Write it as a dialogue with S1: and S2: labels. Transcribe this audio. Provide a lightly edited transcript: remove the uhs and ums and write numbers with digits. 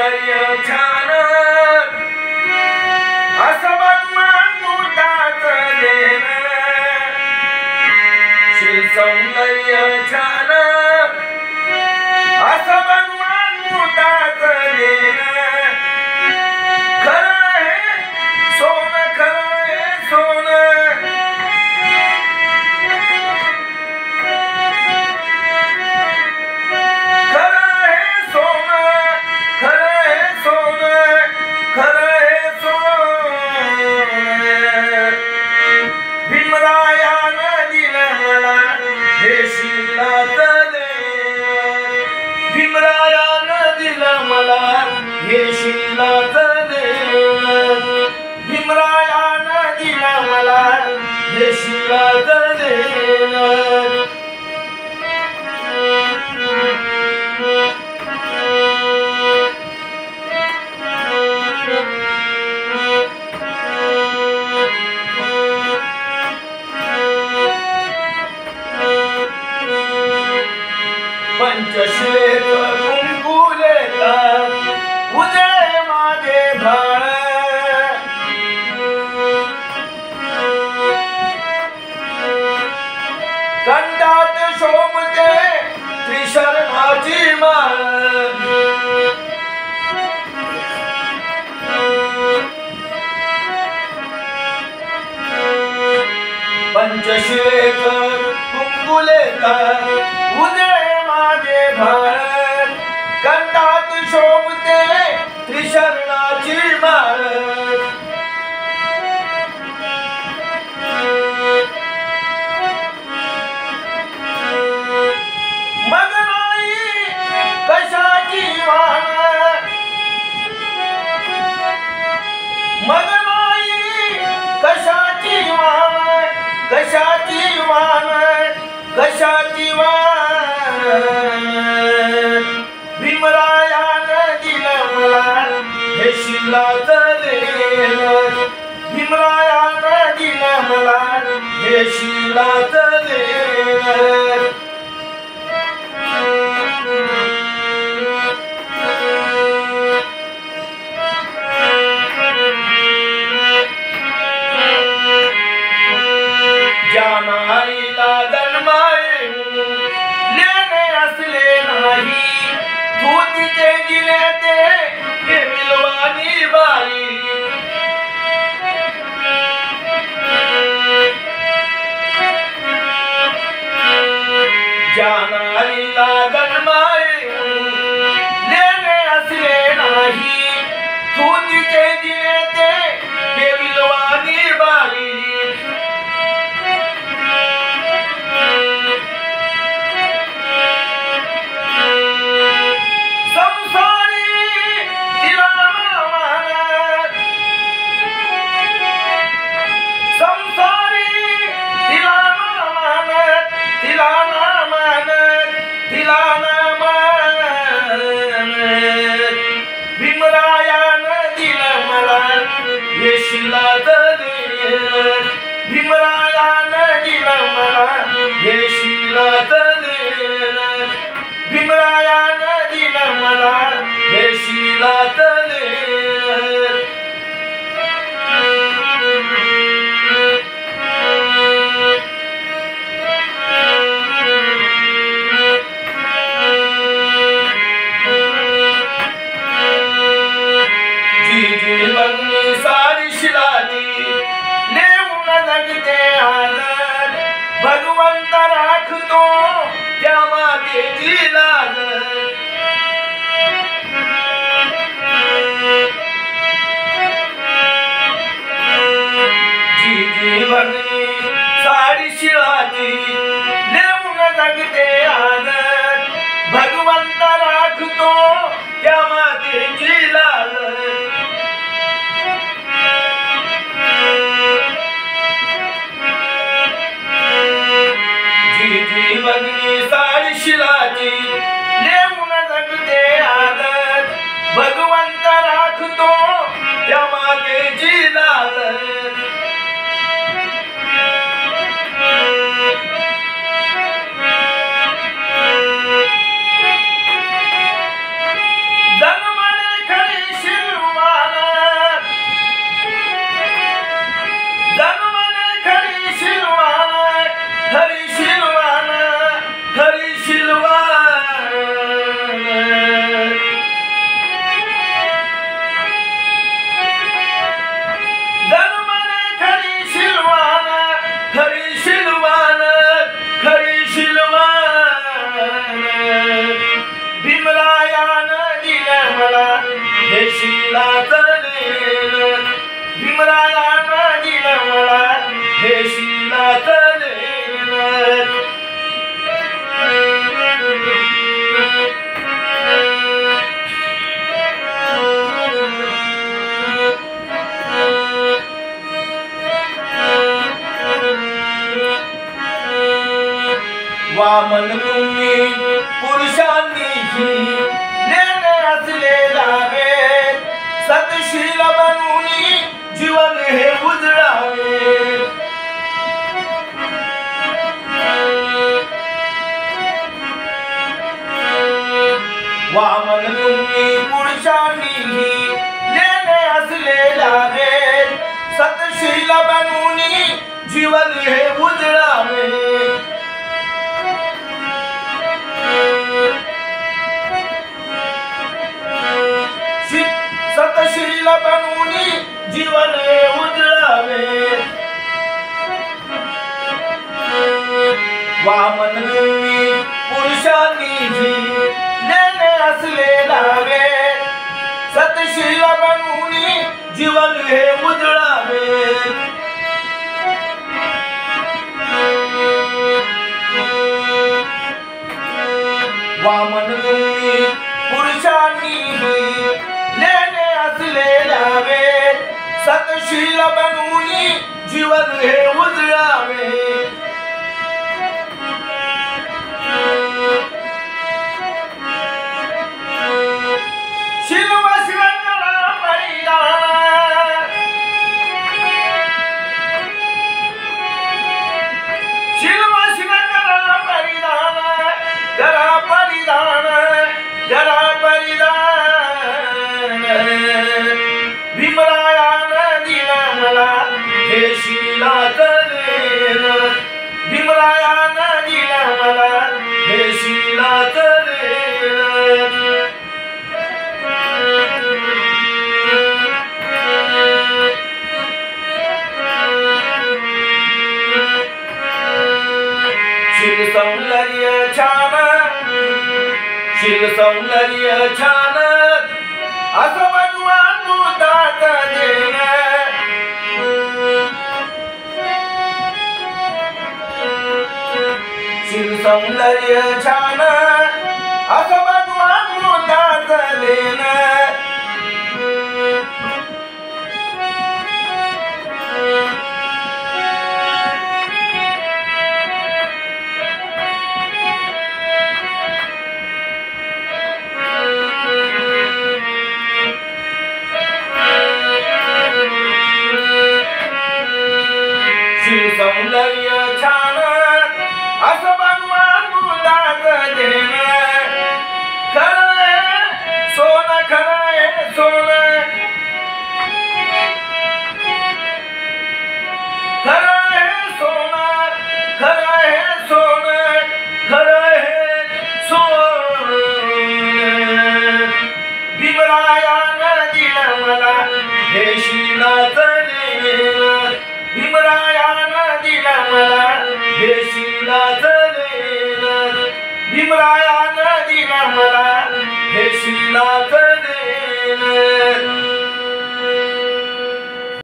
S1: सौंदर्य छान असं बघमान मुठात देण शील सौंदर्य छान असं बघमान मुठात देण खरं हे सोनं खरं हे सोनं भीमरायानं दिलं मला हे शीलाचं देणं भीमरायानं दिलं मला हे शीलाचं देणं पंचशिलेत कुंकू लेतात उजळे माझे भाळ कंठात शोभते त्रिशरणाची माळ पंचशिलेत कुंकू लेतात उजळे माझे भाळ कंठात शोभते त्रिशरणाची माळ मग नाही कशाची वाण मग नाही कशाची वाण कशाची वाण कशाची वाण भीमरायानं दिलं मला हे शीलाचं देणं भीमरायानं दिलं मला हे शीलाचं देणं जानाईला जन्माए लेणे असले नाही तू तिथे दिले ते हे मिलवानी बाई जानाईला जन्माए लेणे असले नाही तू तिथे दिले ते हे मिलवानी बाई भीमरायानं दिलं मला हे शीलाचं देणं भीमरायानं दिलं मला हे शीलाचं देणं भीमरायानं दिलं मला हे शीलाचं देणं सारी शिलाजी नेऊन जगते आदर भगवंत राखतो त्या मातेची लाज जी भगनी सारी शिलाजी नेऊन जगते आदर भगवंत राखतो त्या मातेची लाज भगनी सारी शिलाजी नेऊन शिलाचं लेणं भीमरायानं दिलं मला हे शिलाचं लेणं वामन तुम्ही पुरुषांनीही नेणे असलेला वेद सतशील बनून जीवन हे उजळावे वामन तुम्ही पुरुषांनीही नेणे असलेला वेद सतशील बनून जीवन हे उजळावे सतशील बनून जीवन हे उजळावे वामन तुम्ही पुरुषांनीही नेणे असलेला वेद सतशील बनून जीवन हे उजळावे वामन तुम्ही पुरुषांनीही नेणे असलेला वेद सतशील बनून जीवन हे उजळावे शिलवा शिवंगला परिधान शिलवा शिवंगला परिधान जरा परिधान जरा परिधान भीमरायानं दिलं मला हे शिलाचं लेणं भीमरायानं दिलं मला हे शिलाचं लेणं शिल सौंदर्य छान शिल सौंदर्य छान असं भगवान मुदात देणं शिल सौंदर्य छान असं भगवान मुदात देणं सौंदर्य छान असं भगवान मुलात देणं खरं सोनं खरं सोनं खरं सोनं खरं सोनं खरं सोनं भीमरायानं दिलं मला हे शिलाचं लेणं भीमरायानं दिलं मला हे शिलाचं लेणं भीमरायानं दिलं मला